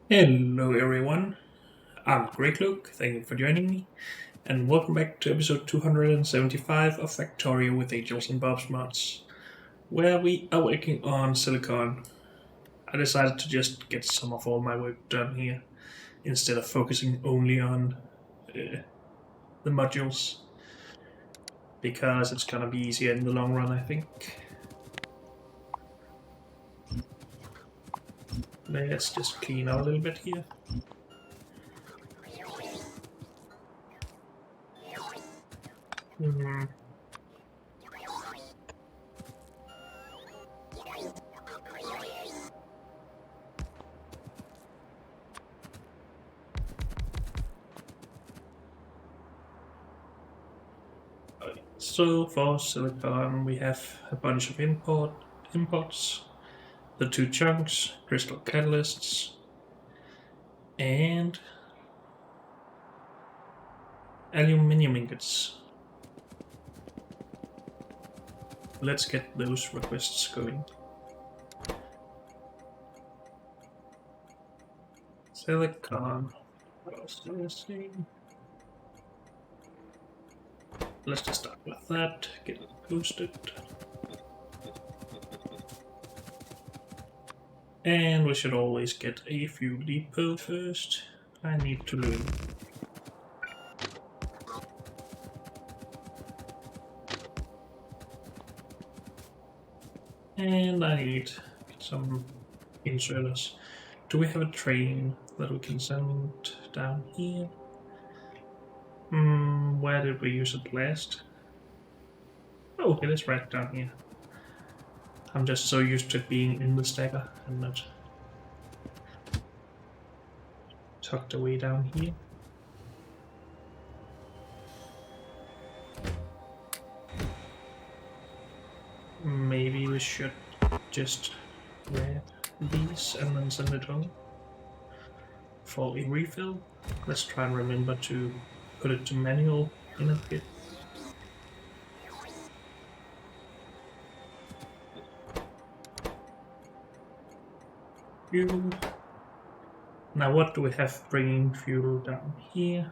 Hello everyone, I'm Greg Luke, thank you for joining me, and welcome back to episode 275 of Factorio with Angels and Bob's Mods, where we are working on silicon. I decided to just get some of all my work done here, instead of focusing only on uh, the modules, because it's gonna be easier in the long run, I think. Let's just clean out a little bit here. Hmm. So for silicon, we have a bunch of imports, the two chunks, crystal catalysts, and aluminium ingots. Let's get those requests going. Silicon processing. Let's just start with that, get it posted. And we should always get a fuel depot first. I need to learn. And I need some inserters. Do we have a train that we can send down here? Where did we use it last? Oh, it is right down here. I'm just so used to it being in the stacker and not tucked away down here. Maybe we should just grab these and then send it home for a refill. Let's try and remember to put it to manual in a bit. Fuel. Now what do we have bringing fuel down here?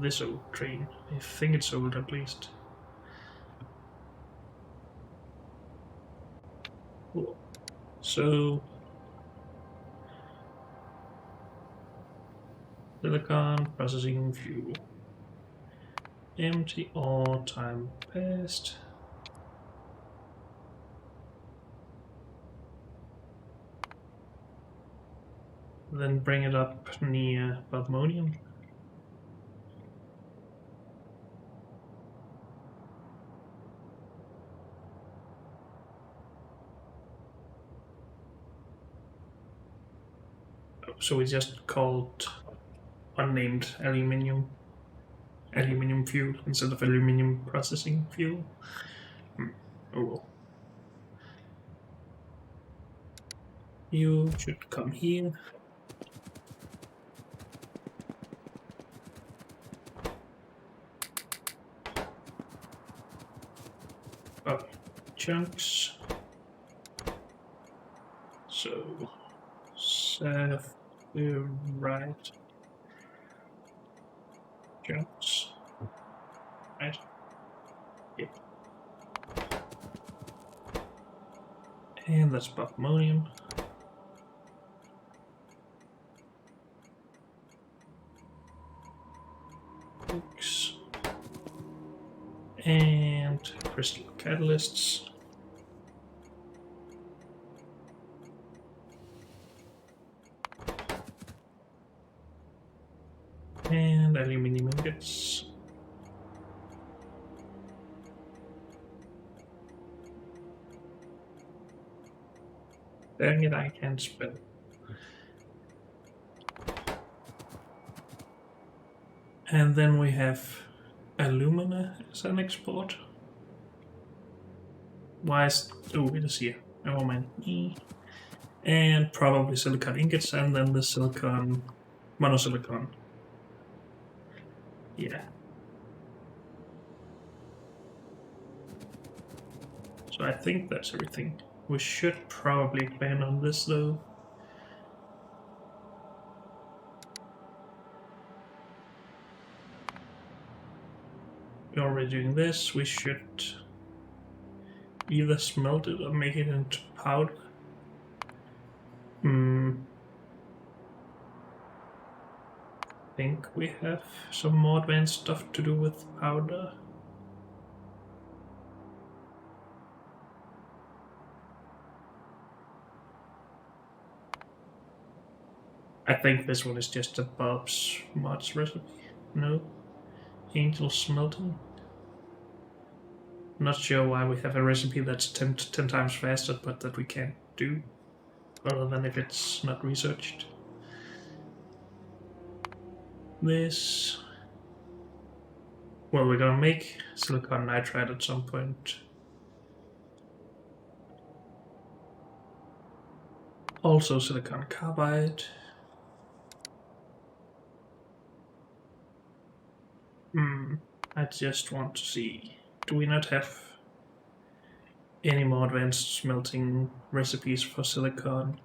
This old train. I think it's old at least. Cool. So silicon processing fuel. Empty or time passed. Then bring it up near Badmonium. So we just called unnamed aluminium fuel instead of aluminium processing fuel. Oh well. You should come here. Okay, chunks. So save the right chunks. Right. Yep. And that's Badmonium. And crystal catalysts. And aluminium ingots. Dang it, I can't spell. And then we have alumina as an export. Why is... oh, it is here. Oh man. And probably silicon ingots, and then the silicon monosilicon. Yeah. So I think that's everything. We should probably plan on this though. We're already doing this. We should either smelt it or make it into powder. I think we have some more advanced stuff to do with powder. I think this one is just a Bob's Mods recipe. No? Angel smelting? Not sure why we have a recipe that's 10 times faster, but that we can't do. Other than if it's not researched. This... Well, we're gonna make silicon nitride at some point. Also silicon carbide. I just want to see, do we not have any more advanced smelting recipes for silicon?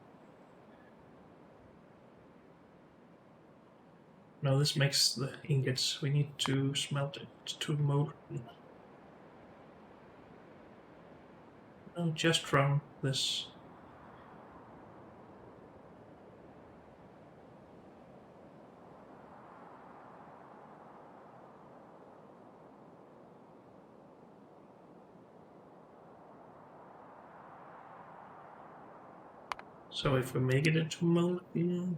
No, this makes the ingots. We need to smelt it to molten. No, just from this. So if we make it into molten,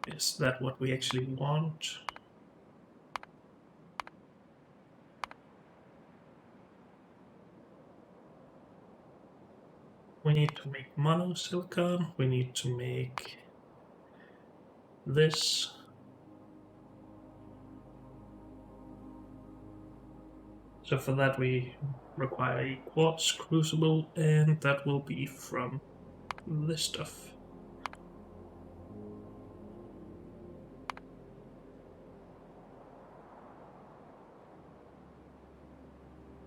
is that what we actually want? We need to make monosilicon, we need to make this. So for that we require a quartz crucible, and that will be from this stuff.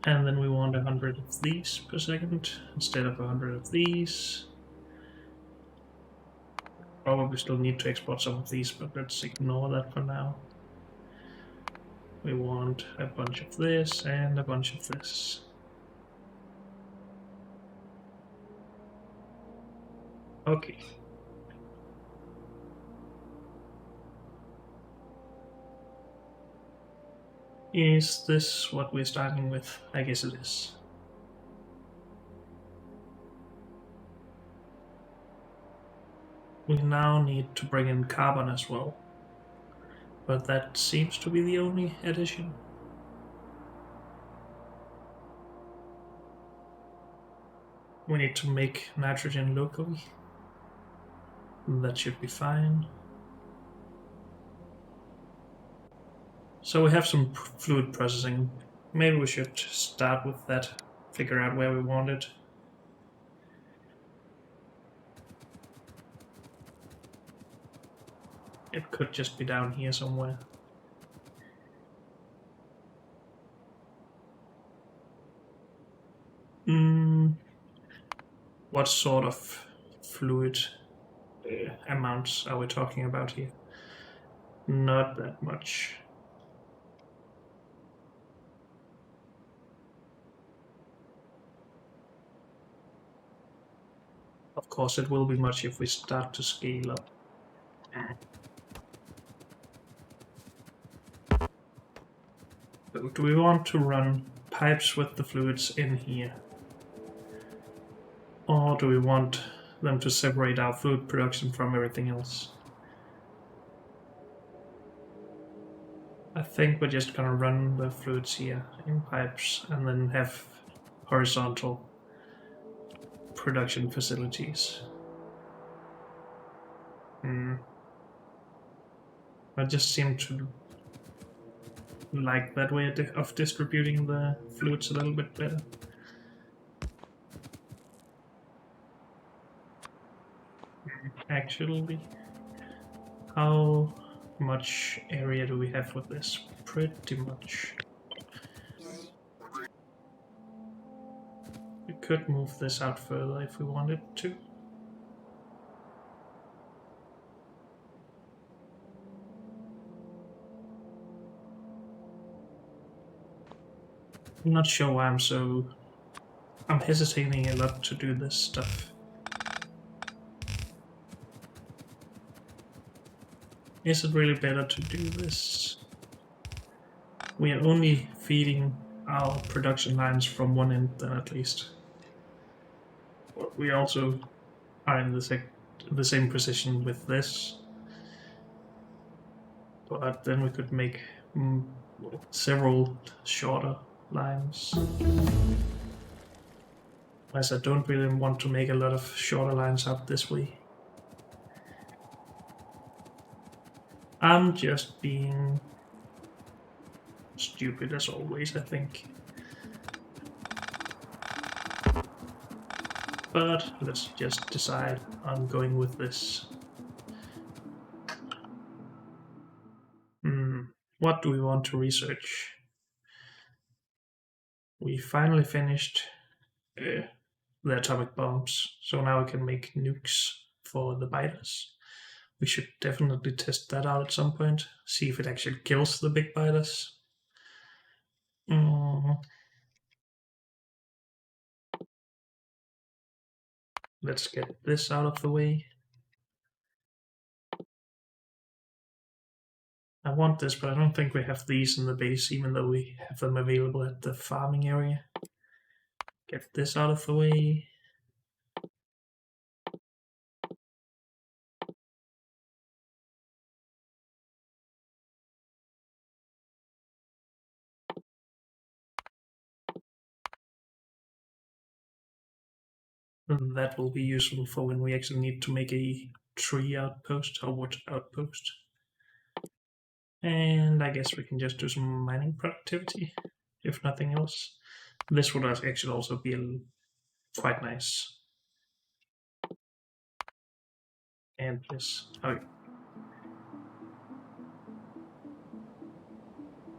And then we want 100 of these per second instead of 100 of these. Probably still need to export some of these, but let's ignore that for now. We want a bunch of this and a bunch of this. Okay. Is this what we're starting with? I guess it is. We now need to bring in carbon as well. But that seems to be the only addition. We need to make nitrogen locally. That should be fine. So we have some fluid processing. Maybe we should start with that, figure out where we want it. It could just be down here somewhere. What sort of fluid amounts are we talking about here? Not that much. Of course, it will be much if we start to scale up. So do we want to run pipes with the fluids in here? Or do we want them to separate our fluid production from everything else? I think we're just gonna run the fluids here in pipes and then have horizontal production facilities. I just seem to like that way of distributing the fluids a little bit better. Actually, how much area do we have with this? Pretty much. We could move this out further if we wanted to. I'm not sure why I'm hesitating a lot to do this stuff. Is it really better to do this? We are only feeding our production lines from one end then, at least. But we also are in the same position with this. But then we could make several shorter lines. As I don't really want to make a lot of shorter lines out this way. I'm just being stupid as always, I think. But let's just decide on going with this. What do we want to research? We finally finished the atomic bombs, so now we can make nukes for the biters. We should definitely test that out at some point, see if it actually kills the big biters. Let's get this out of the way. I want this, but I don't think we have these in the base, even though we have them available at the farming area. Get this out of the way. And that will be useful for when we actually need to make a tree outpost or wood outpost. And I guess we can just do some mining productivity, if nothing else. This would actually also be quite nice. And this. Okay.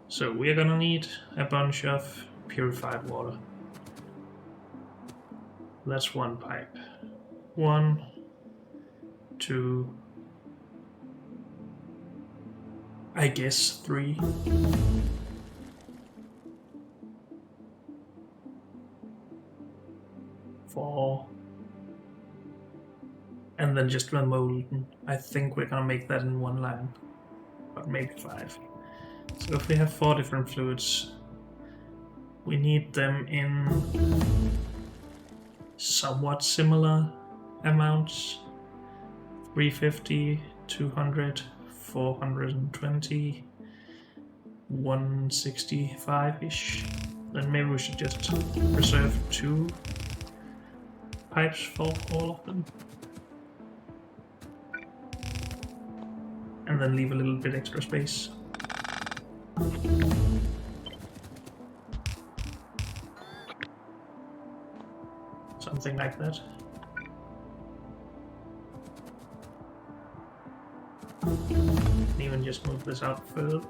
So we're gonna need a bunch of purified water. That's one pipe. 1, 2, I guess 3. 4. And then just the molten. I think we're gonna make that in one line, but maybe 5. So if we have 4 different fluids, we need them in somewhat similar amounts. 350, 200, 420, 165-ish. Then maybe we should just reserve 2 pipes for all of them. And then leave a little bit extra space. Something like that. And even just move this out further.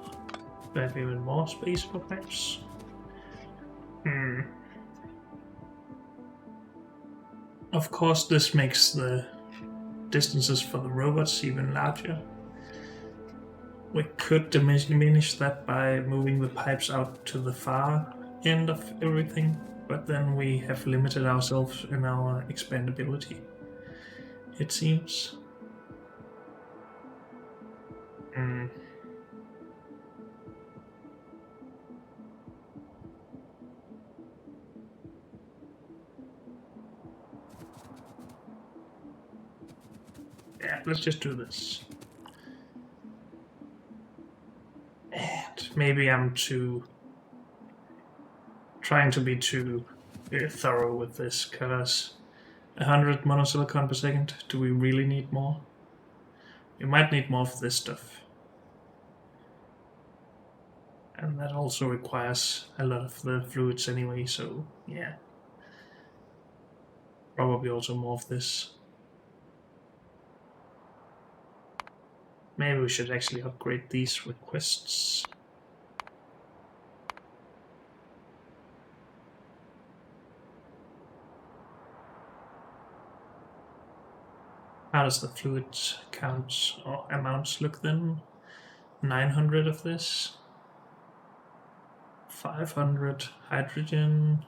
To have even more space for pipes. Of course, this makes the distances for the robots even larger. We could diminish that by moving the pipes out to the far end of everything, but then we have limited ourselves in our expandability, it seems. Yeah, let's just do this. And maybe I'm trying to be too thorough with this, because 100 monosilicon per second, do we really need more? We might need more of this stuff. And that also requires a lot of the fluids anyway, so yeah. Probably also more of this. Maybe we should actually upgrade these requests. How does the fluid count or amounts look then? 900 of this, 500 hydrogen,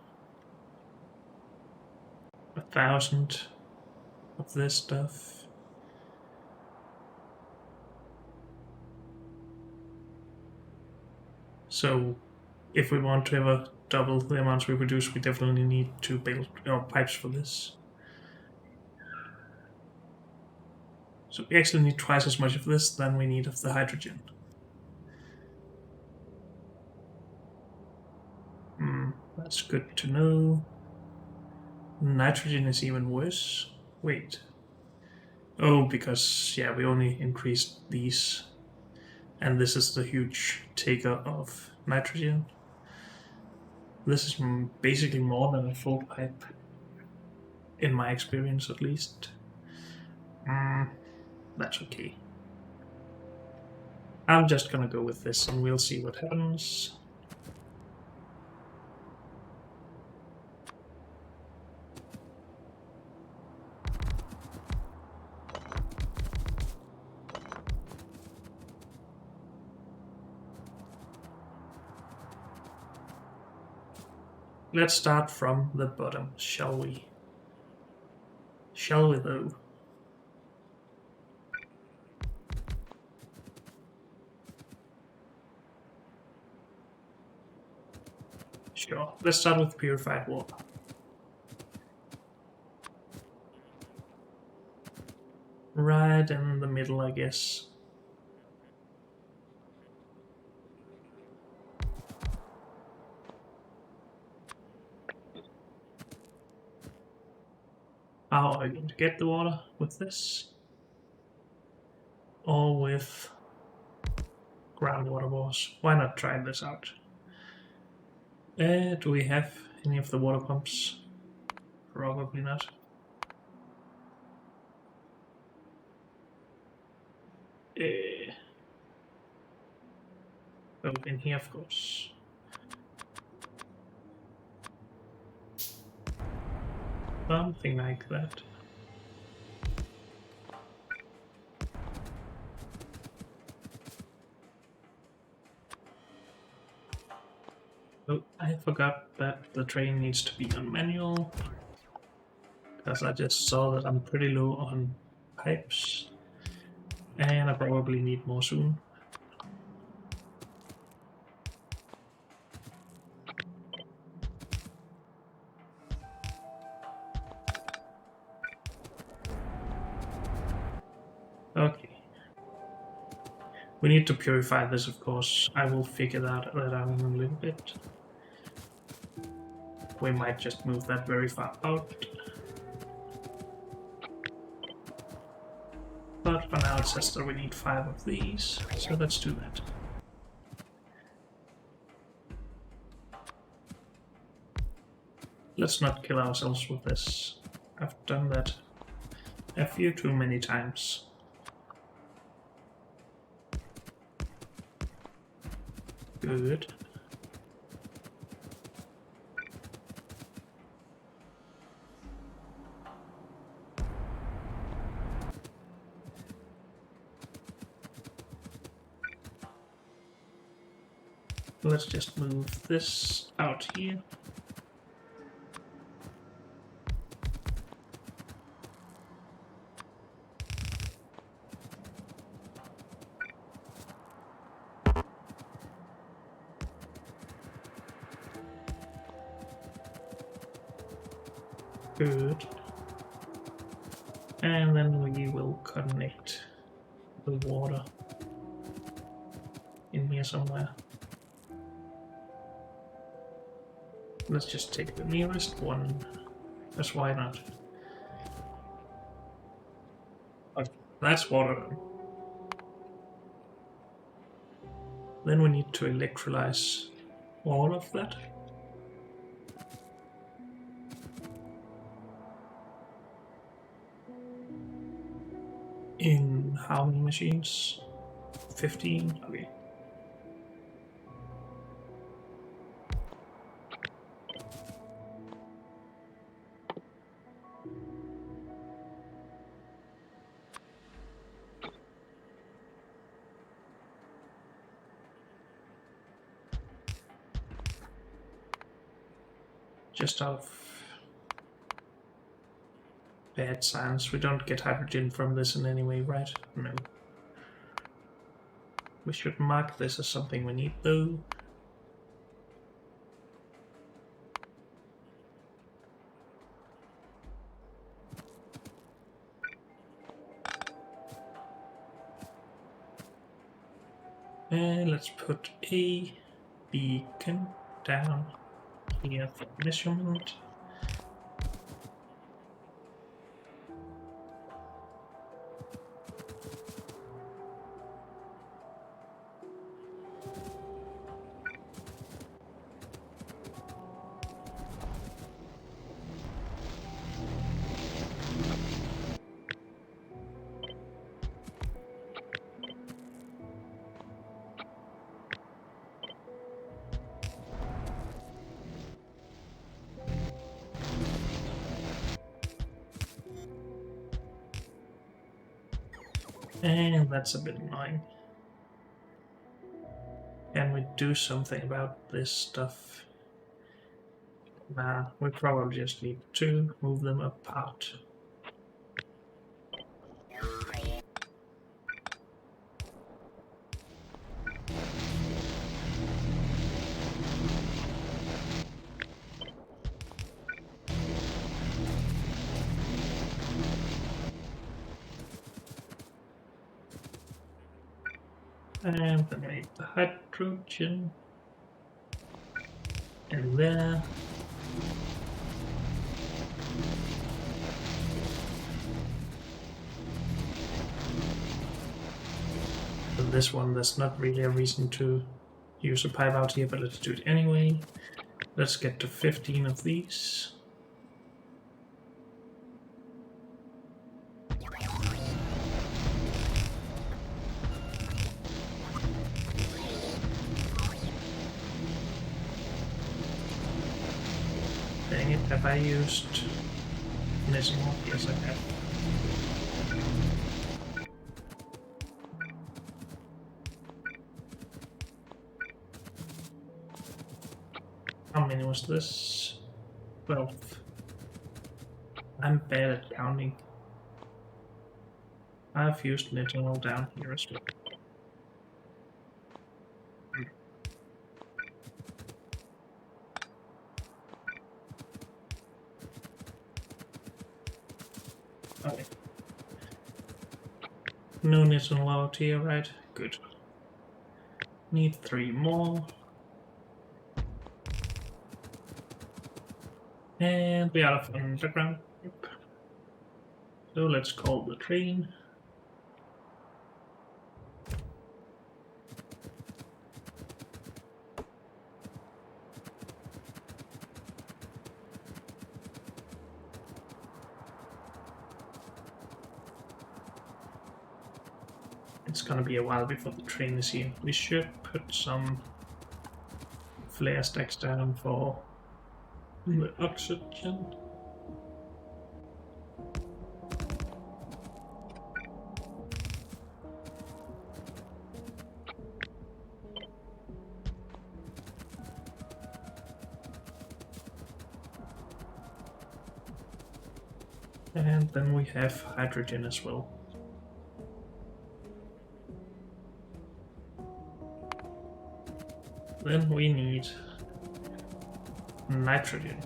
1,000 of this stuff. So if we want to ever double the amounts we produce, we definitely need to build pipes for this. So we actually need twice as much of this than we need of the hydrogen. That's good to know. Nitrogen is even worse. Wait. Oh, because, yeah, we only increased these. And this is the huge taker of nitrogen. This is basically more than a full pipe, in my experience at least. That's okay. I'm just gonna go with this and we'll see what happens. Let's start from the bottom, shall we? Shall we though? Sure. Let's start with purified water. Right in the middle, I guess. How are we going to get the water? With this? Or with groundwater bores? Why not try this out? Do we have any of the water pumps? Probably not. Oh, in here, of course. Something like that. Oh, I forgot that the train needs to be on manual. Because I just saw that I'm pretty low on pipes. And I probably need more soon. Okay. We need to purify this, of course. I will figure that out in a little bit. We might just move that very far out. But for now it says that we need 5 of these, so let's do that. Let's not kill ourselves with this. I've done that a few too many times. Good. Let's just move this out here. Good. And then we will connect the water in here somewhere. Let's just take the nearest one, because why not? Okay, that's water. Then we need to electrolyze all of that. In how many machines? 15? Okay. Just out of bad science, we don't get hydrogen from this in any way, right? No. We should mark this as something we need, though. And let's put a beacon down here for measurement. And that's a bit annoying. Can we do something about this stuff? Nah, we probably just need to move them apart. And then make the hydrogen. And there. And this one, there's not really a reason to use a pipe out here, but let's do it anyway. Let's get to 15 of these. Dang it, have I used this one? Yes, I have. How many was this? 12. I'm bad at counting. I've used metal down here as well. Okay. No metal out here, right? Good. Need 3 more. And we are underground. So let's call the train. It's gonna be a while before the train is here. We should put some flare stacks down for the oxygen. And then we have hydrogen as well. Then we need nitrogen.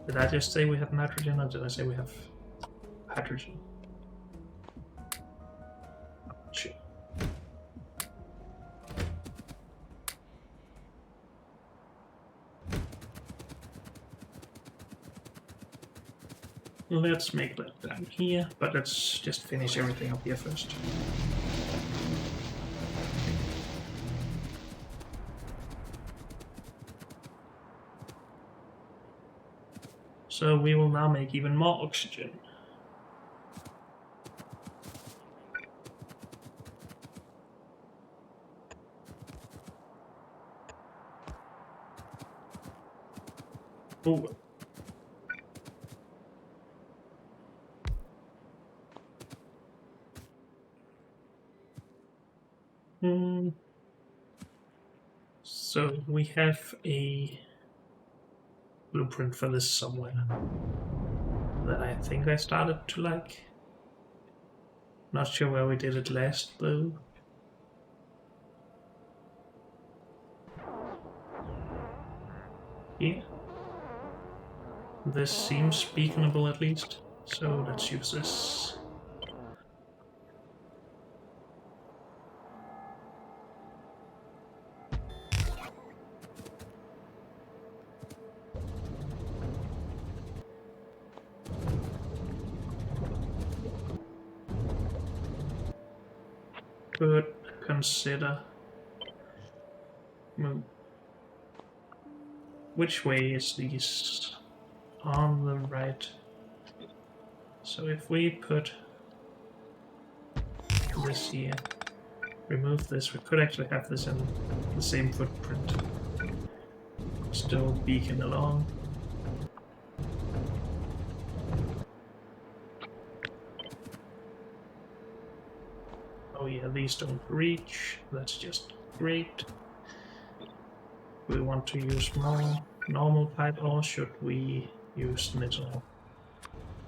Did I just say we have nitrogen, or did I say we have hydrogen? Shit. Let's make that down here, but let's just finish everything up here first. So we will now make even more oxygen. Oh. So we have a blueprint for this somewhere that I think I started to like. Not sure where we did it last though. Yeah. This seems beaconable at least, so let's use this. Could consider move. Which way is these? On the right. So if we put this here, remove this, we could actually have this in the same footprint. Still beacon along. Oh yeah, these don't reach. That's just great. We want to use more normal pipe, or should we use nitro?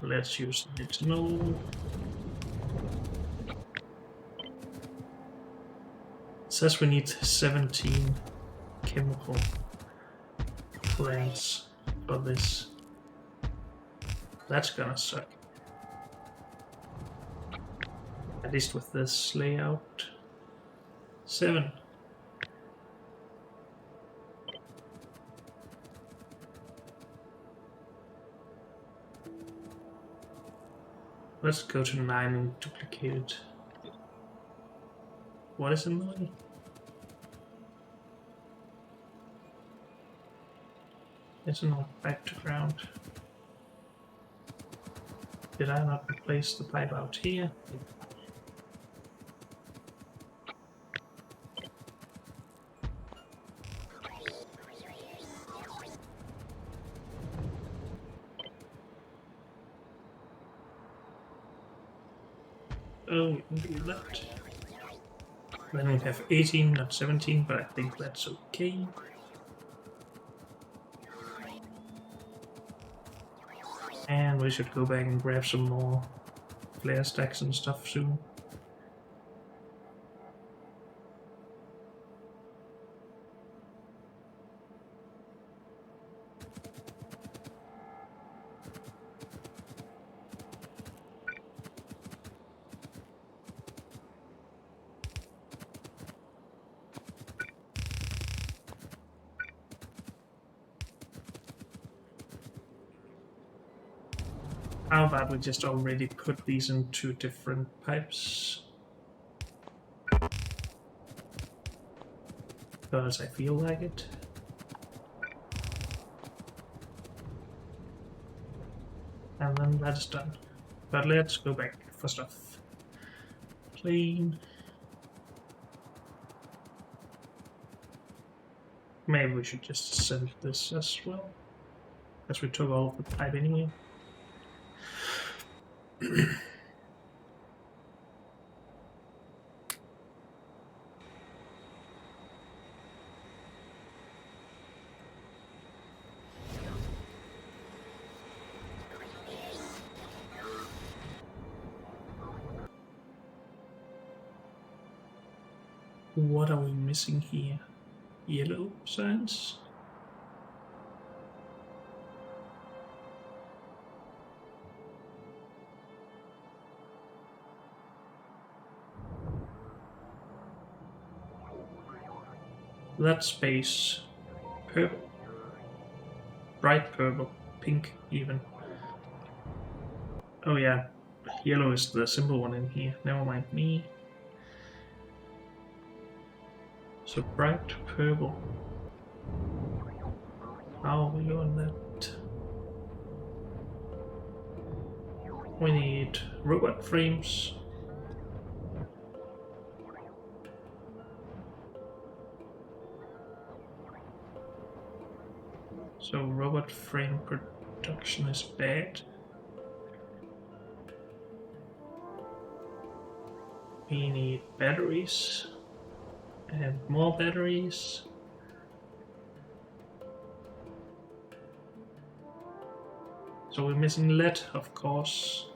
Let's use nitro. It says we need 17 chemical plants for this. That's gonna suck. At least with this layout. 7. Let's go to 9 and duplicate it. What is in the way? It's not back to ground. Did I not replace the pipe out here? Oh, we can do that. Then we have 18, not 17, but I think that's okay. And we should go back and grab some more flare stacks and stuff soon. How about we just already put these into different pipes? Because I feel like it. And then that's done. But let's go back for stuff. Clean. Maybe we should just send this as well. Because we took all of the pipe anyway. What are we missing here? Yellow signs? That space. Purple. Bright purple. Pink even. Oh yeah. Yellow is the simple one in here. Never mind me. So bright purple. How are we doing that? We need robot frames. So robot frame production is bad. We need batteries and more batteries. So we're missing lead, of course.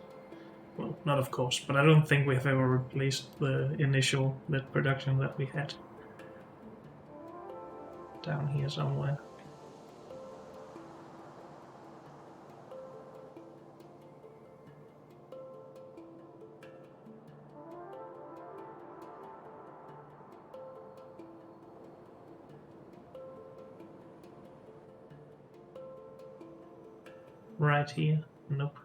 Well, not of course, but I don't think we have ever replaced the initial lead production that we had. Down here somewhere. Right here? Nope.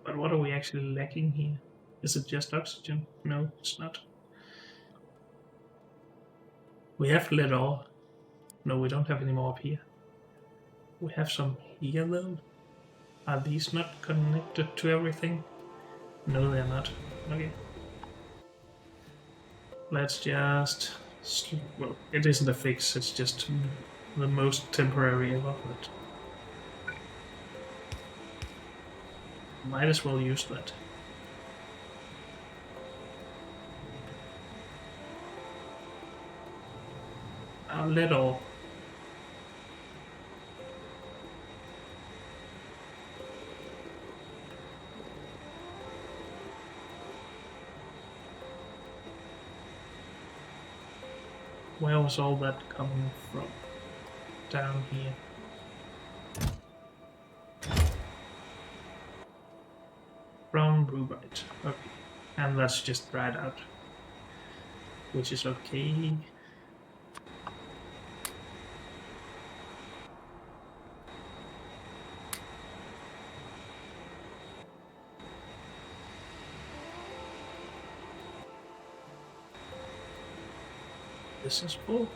But what are we actually lacking here? Is it just oxygen? No, it's not. We have lead ore. No, we don't have any more up here. We have some here though. Are these not connected to everything? No, they're not. Okay. Let's just... Well, it isn't a fix, it's just the most temporary ever, but... Might as well use that. Lead ore. Where was all that coming from? Down here. From Brubite. Okay. And that's just dried out. Which is okay. This is full.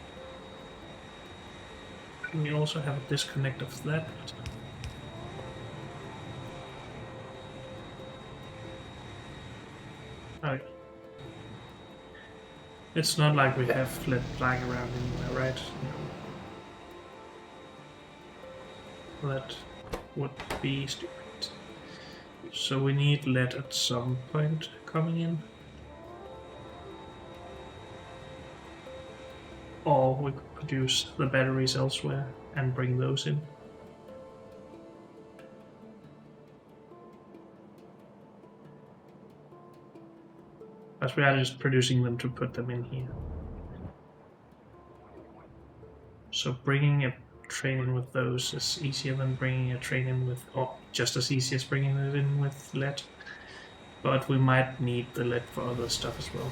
We also have a disconnect of that. Okay. It's not like we have lead flying around anywhere, right? No. That would be stupid. So we need lead at some point coming in. Or we could produce the batteries elsewhere and bring those in. As we are just producing them to put them in here. So bringing a train in with those is easier than bringing a train in with, or just as easy as bringing it in with lead. But we might need the lead for other stuff as well.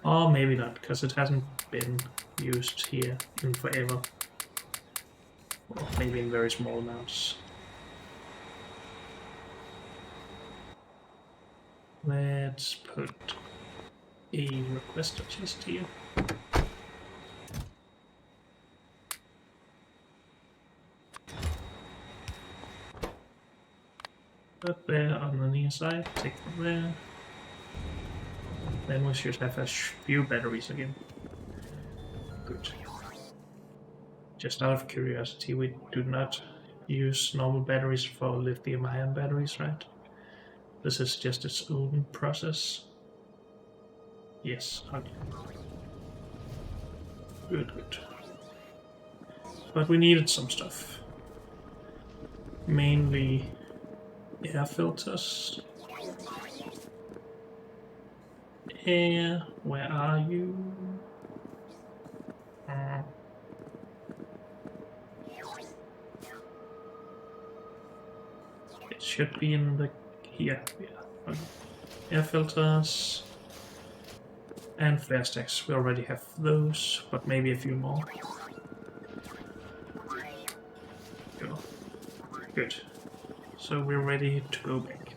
Or maybe not, because it hasn't been used here in forever. Or maybe in very small amounts. Let's put a requester chest here. Put there on the near side, take them there. Then we should have a few batteries again. Good. Just out of curiosity, we do not use normal batteries for lithium-ion batteries, right? This is just its own process. Yes, okay. Good, good. But we needed some stuff. Mainly air filters. Air, where are you? It should be in the... here. Yeah. Okay. Air filters. And flare stacks. We already have those, but maybe a few more. Good. So we're ready to go back.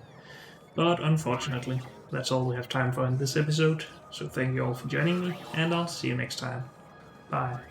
But unfortunately, that's all we have time for in this episode. So thank you all for joining me, and I'll see you next time. Bye.